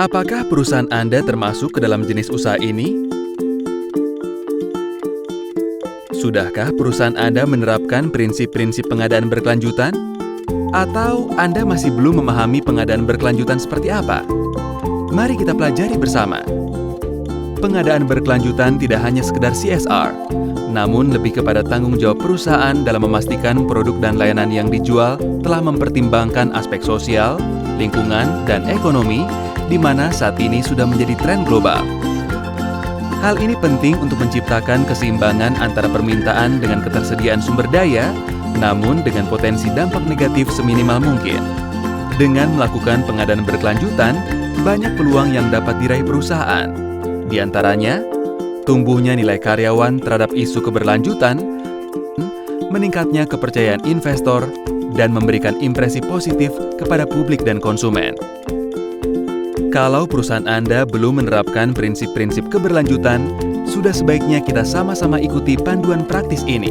Apakah perusahaan Anda termasuk ke dalam jenis usaha ini? Sudahkah perusahaan Anda menerapkan prinsip-prinsip pengadaan berkelanjutan? Atau Anda masih belum memahami pengadaan berkelanjutan seperti apa? Mari kita pelajari bersama. Pengadaan berkelanjutan tidak hanya sekedar CSR, namun lebih kepada tanggung jawab perusahaan dalam memastikan produk dan layanan yang dijual telah mempertimbangkan aspek sosial, lingkungan, dan ekonomi, di mana saat ini sudah menjadi tren global. Hal ini penting untuk menciptakan keseimbangan antara permintaan dengan ketersediaan sumber daya, namun dengan potensi dampak negatif seminimal mungkin. Dengan melakukan pengadaan berkelanjutan, banyak peluang yang dapat diraih perusahaan. Di antaranya, tumbuhnya nilai karyawan terhadap isu keberlanjutan, meningkatnya kepercayaan investor, dan memberikan impresi positif kepada publik dan konsumen. Kalau perusahaan Anda belum menerapkan prinsip-prinsip keberlanjutan, sudah sebaiknya kita sama-sama ikuti panduan praktis ini.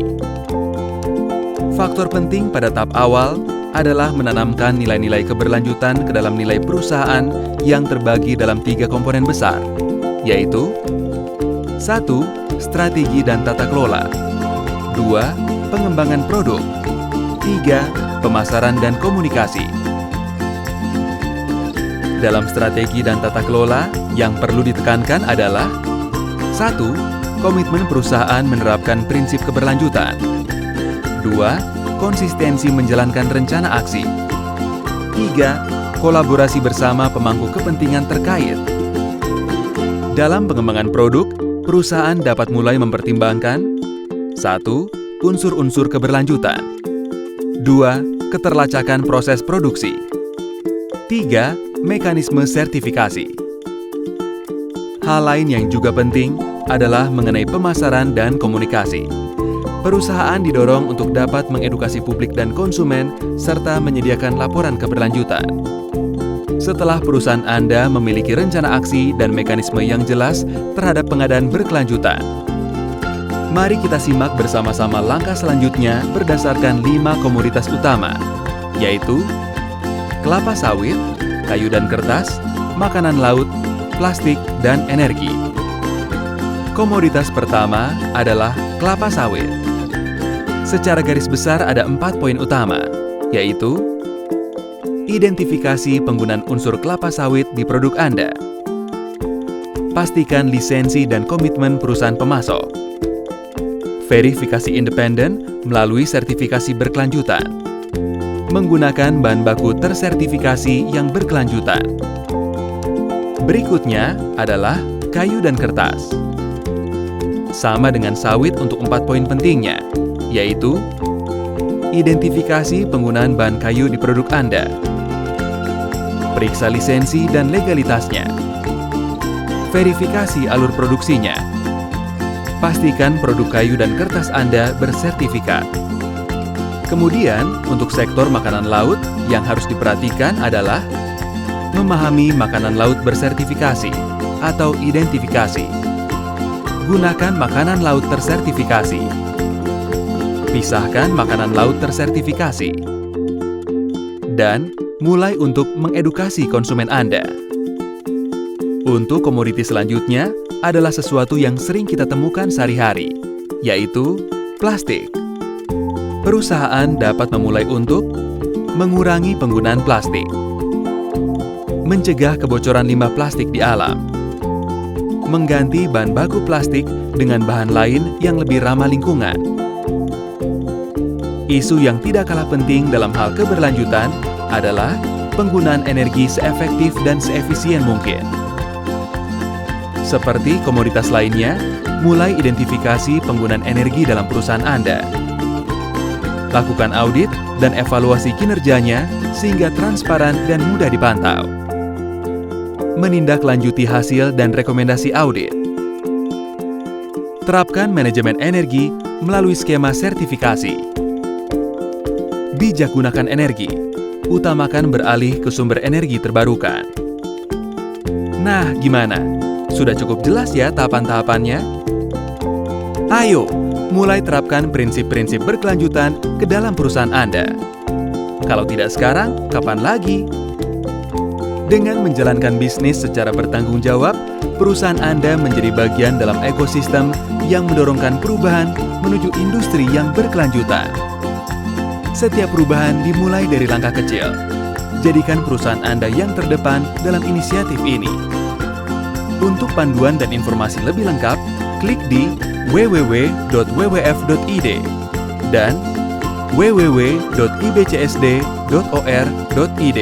Faktor penting pada tahap awal adalah menanamkan nilai-nilai keberlanjutan ke dalam nilai perusahaan yang terbagi dalam 3 komponen besar, yaitu 1. Strategi dan tata kelola, 2. Pengembangan produk, 3. Pemasaran dan komunikasi. Dalam strategi dan tata kelola, yang perlu ditekankan adalah 1. Komitmen perusahaan menerapkan prinsip keberlanjutan, 2. Konsistensi menjalankan rencana aksi, 3. Kolaborasi bersama pemangku kepentingan terkait. Dalam pengembangan produk, perusahaan dapat mulai mempertimbangkan 1. Unsur-unsur keberlanjutan, 2. Keterlacakan proses produksi, 3. Mekanisme sertifikasi. Hal lain yang juga penting adalah mengenai pemasaran dan komunikasi. Perusahaan didorong untuk dapat mengedukasi publik dan konsumen serta menyediakan laporan keberlanjutan. Setelah perusahaan Anda memiliki rencana aksi dan mekanisme yang jelas terhadap pengadaan berkelanjutan, mari kita simak bersama-sama langkah selanjutnya berdasarkan 5 komoditas utama, yaitu kelapa sawit, kayu dan kertas, makanan laut, plastik, dan energi. Komoditas pertama adalah kelapa sawit. Secara garis besar ada 4 poin utama, yaitu identifikasi penggunaan unsur kelapa sawit di produk Anda. Pastikan lisensi dan komitmen perusahaan pemasok. Verifikasi independen melalui sertifikasi berkelanjutan. Menggunakan bahan baku tersertifikasi yang berkelanjutan. Berikutnya adalah kayu dan kertas. Sama dengan sawit untuk 4 poin pentingnya, yaitu identifikasi penggunaan bahan kayu di produk Anda. Periksa lisensi dan legalitasnya. Verifikasi alur produksinya. Pastikan produk kayu dan kertas Anda bersertifikat. Kemudian, untuk sektor makanan laut, yang harus diperhatikan adalah memahami makanan laut bersertifikasi atau identifikasi. Gunakan makanan laut tersertifikasi. Pisahkan makanan laut tersertifikasi. Dan mulai untuk mengedukasi konsumen Anda. Untuk komoditi selanjutnya adalah sesuatu yang sering kita temukan sehari-hari, yaitu plastik. Perusahaan dapat memulai untuk mengurangi penggunaan plastik, mencegah kebocoran limbah plastik di alam, mengganti bahan baku plastik dengan bahan lain yang lebih ramah lingkungan. Isu yang tidak kalah penting dalam hal keberlanjutan adalah penggunaan energi seefektif dan seefisien mungkin. Seperti komoditas lainnya, mulai identifikasi penggunaan energi dalam perusahaan Anda. Lakukan audit dan evaluasi kinerjanya sehingga transparan dan mudah dipantau. Menindaklanjuti hasil dan rekomendasi audit. Terapkan manajemen energi melalui skema sertifikasi. Bijak gunakan energi. Utamakan beralih ke sumber energi terbarukan. Nah, gimana? Sudah cukup jelas ya tahapan-tahapannya? Ayo, mulai terapkan prinsip-prinsip berkelanjutan ke dalam perusahaan Anda. Kalau tidak sekarang, kapan lagi? Dengan menjalankan bisnis secara bertanggung jawab, perusahaan Anda menjadi bagian dalam ekosistem yang mendorongkan perubahan menuju industri yang berkelanjutan. Setiap perubahan dimulai dari langkah kecil. Jadikan perusahaan Anda yang terdepan dalam inisiatif ini. Untuk panduan dan informasi lebih lengkap, klik di www.wwf.id dan www.ibcsd.or.id.